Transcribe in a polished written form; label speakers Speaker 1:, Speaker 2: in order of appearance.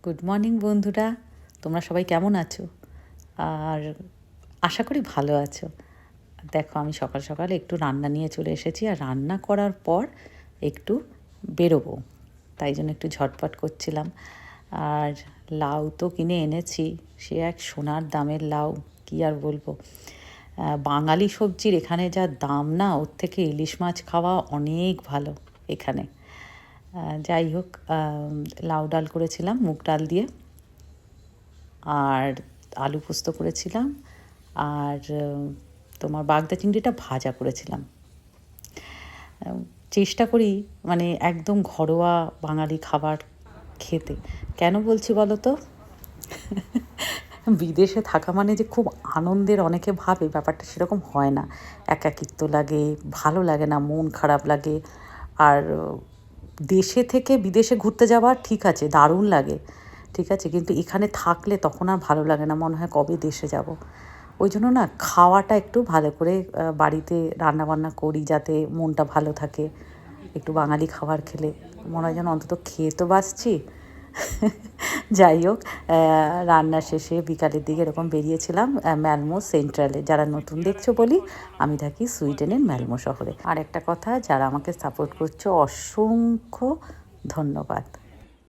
Speaker 1: Good morning বন্ধুরা, তোমরা সবাই কেমন আছো? আর আশা করি ভালো আছো। দেখো, আমি সকাল সকাল একটু রান্না নিয়ে চলে এসেছি, আর রান্না করার পর একটু বেরোবো, তাই জন্য একটু ঝটপট করছিলাম। আর লাউ তো কিনে এনেছি, সে এক সোনার দামের লাউ, কী আর বলবো। বাঙালি সবজির এখানে যা দাম না, ওর থেকে ইলিশ মাছ খাওয়া অনেক ভালো এখানে। যাই হোক, লাউ ডাল করেছিলাম মুগ ডাল দিয়ে, আর আলু পোস্ত করেছিলাম, আর তোমার বাগদা চিংড়িটা ভাজা করেছিলাম। চেষ্টা করি মানে একদম ঘরোয়া বাঙালি খাবার খেতে। কেন বলছি বলো তো? বিদেশে থাকা মানে যে খুব আনন্দের, অনেকে ভাবে ব্যাপারটা সেরকম হয় না। একাকিত্ব লাগে, ভালো লাগে না, মন খারাপ লাগে। আর দেশে থেকে বিদেশে ঘুরতে যাওয়া ঠিক আছে, দারুণ লাগে, ঠিক আছে, কিন্তু এখানে থাকলে তখন আর ভালো লাগে না, মনে হয় কবে দেশে যাব। ওই জন্য না, খাওয়াটা একটু ভালো করে বাড়িতে রান্নাবান্না করি, যাতে মনটা ভালো থাকে। একটু বাঙালি খাবার খেলে মনে হয় যেন অন্তত খেয়ে তো বাঁচছি। যাই হোক, রান্না শেষে বিকালের দিকে এরকম বেরিয়েছিলাম ম্যালমো সেন্ট্রালে। যারা নতুন দেখছো বলি, আমি থাকি সুইডেনের ম্যালমো শহরে। আর একটা কথা, যারা আমাকে সাপোর্ট করছো অসংখ্য ধন্যবাদ।